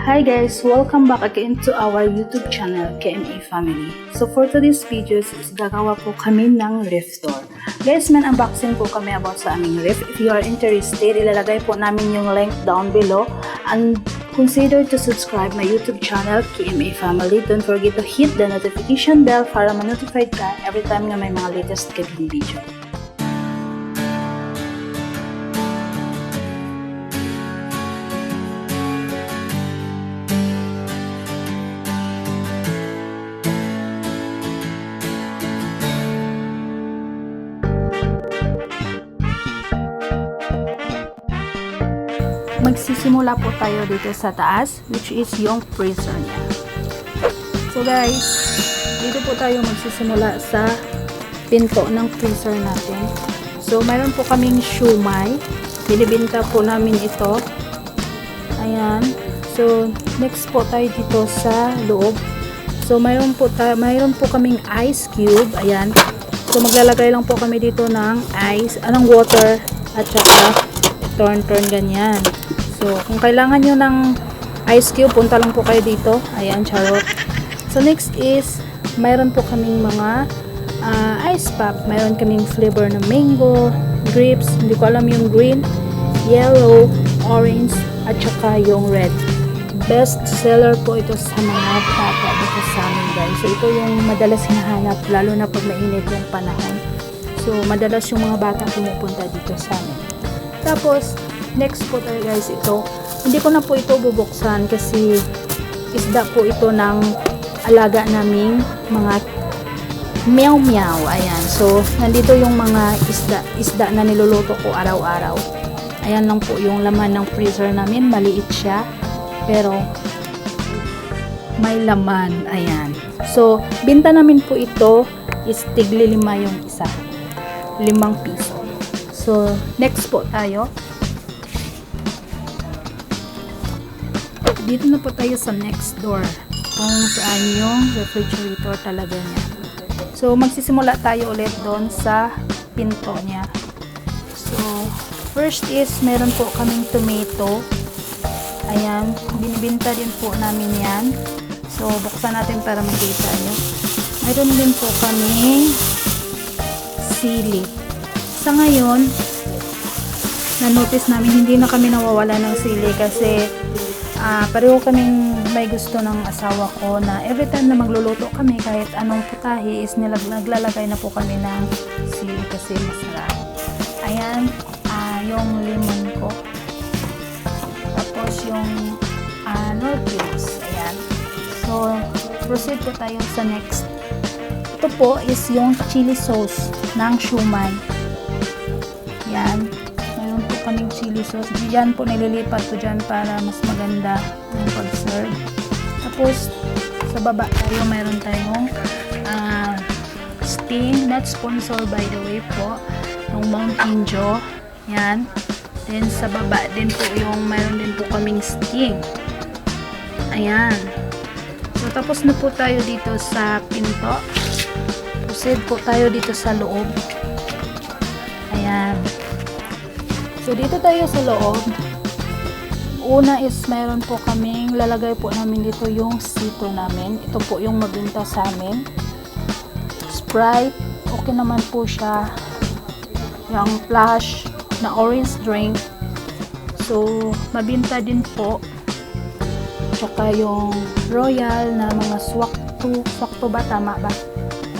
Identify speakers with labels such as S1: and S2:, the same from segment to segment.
S1: Hi guys! Welcome back again to our YouTube channel, KMA Family. So for today's videos is gagawa po kami ng reef door. Guys, man unboxing po kami about sa aming reef. If you are interested, ilalagay po namin yung link down below. And consider to subscribe my YouTube channel, KMA Family. Don't forget to hit the notification bell para ma-notified ka every time nga may mga latest kaming video. Magsisimula po tayo dito sa taas, which is yung freezer niya. So guys, dito po tayo magsisimula sa pinto ng freezer natin. So mayroon po kaming shumai, binibenta po namin ito. Ayan. So next po tayo dito sa loob. So mayroon po kaming ice cube. Ayan. So maglalagay lang po kami dito ng ice, water at saka turn ganyan. So, kung kailangan nyo ng ice cube, punta lang po kayo dito. Ayan, charot. So, next is, mayroon po kaming mga ice pop. Mayroon kaming flavor ng mango, grapes, hindi ko alam yung green, yellow, orange, at saka yung red. Best seller po ito sa mga bata dito sa amin, guys. So, ito yung madalas hinahanap, lalo na pag mainit yung panahon. So, madalas yung mga bata pumupunta dito sa amin. Tapos, next po tayo guys, ito. Hindi ko na po ito bubuksan kasi isda po ito ng alaga naming mga meow. Ayan. So, nandito yung mga isda na niluluto ko araw-araw. Ayan lang po yung laman ng freezer namin. Maliit siya. Pero, may laman. Ayan. So, binta namin po ito is tigli 5 yung isa. 5 piso. So, next po tayo. Dito na po tayo sa next door kung saan yung refrigerator talaga niya. So magsisimula tayo ulit doon sa pinto niya. So first is meron po kaming tomato. Ayan, binibenta din po namin yan. So buksan natin para makita nyo. Meron din po kaming sili. Sa ngayon na-notice namin hindi na kami nawawala ng sili kasi pareho kaming may gusto ng asawa ko na every time na magluluto kami kahit anong putahe is naglalagay na po kami ng sili kasi masarap. Ayan, yung lemon ko. Tapos yung nor cubes. Ayan. So, proceed po tayo sa next. Ito po is yung chili sauce ng shumai. Ayan. Kaming chili sauce. Diyan po nililipat ko dyan para mas maganda yung pag-serve. Tapos, sa baba tayo, mayroon tayong Sting. Not sponsored by the way po. Yung Mountain Dew. Yan. Then, sa baba din po yung mayroon din po kaming Sting. Ayan. So, tapos na po tayo dito sa pinto. Proceed po tayo dito sa loob. Ayan. So, dito tayo sa loob. Una is, mayroon po kaming, lalagay po namin dito yung sito namin. Ito po yung mabinta sa amin. Sprite, okay naman po siya. Yung flash na orange drink. So, mabinta din po. Tsaka yung royal na mga swakto. Swakto ba? Tama ba?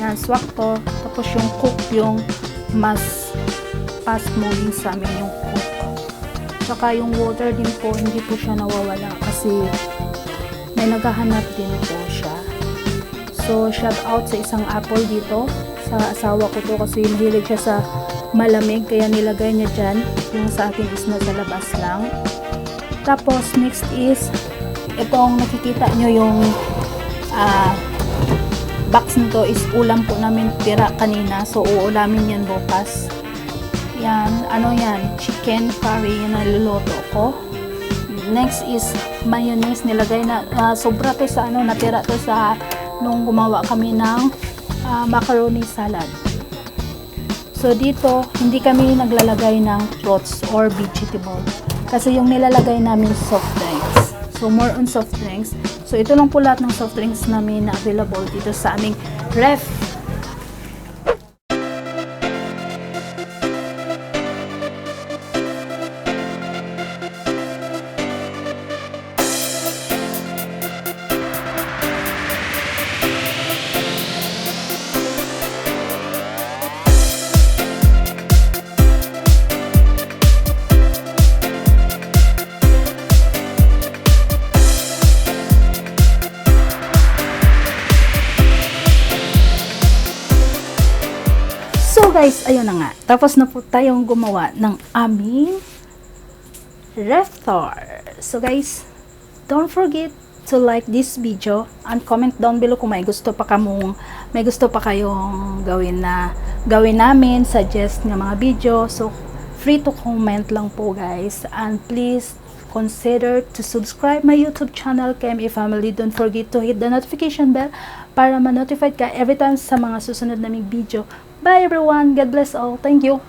S1: Yan, swakto. Tapos yung cook, yung mas fast moving sa amin yung cook. Tsaka yung water din po, hindi po siya nawawala kasi may naghahanap din po siya. So, shout out sa isang apple dito. Sa asawa ko to kasi mahilig siya sa malamig kaya nilagay niya dyan. Yung sa akin is nasa labas lang. Tapos, next is itong nakikita nyo yung box nito is ulam po namin tira kanina. So, uulamin yan bukas. Yan, yan, chicken curry yung naluluto ko. Next is mayonnaise, nilagay na, sobra to sa natira to sa nung gumawa kami ng macaroni salad. So dito, hindi kami naglalagay ng fruits or vegetable kasi yung nilalagay namin soft drinks. So So, more on soft drinks. So, ito lang po lahat ng soft drinks namin na available dito sa aming ref. So guys, ayun na nga. Tapos na po tayong gumawa ng aming Reftar. So guys, don't forget to like this video and comment down below kung may gusto pa kayong gawin namin, suggest ng mga video. So free to comment lang po guys, and please consider to subscribe my YouTube channel KMA Family. Don't forget to hit the notification bell para ma-notified ka every time sa mga susunod naming video. Bye everyone. God bless all. Thank you.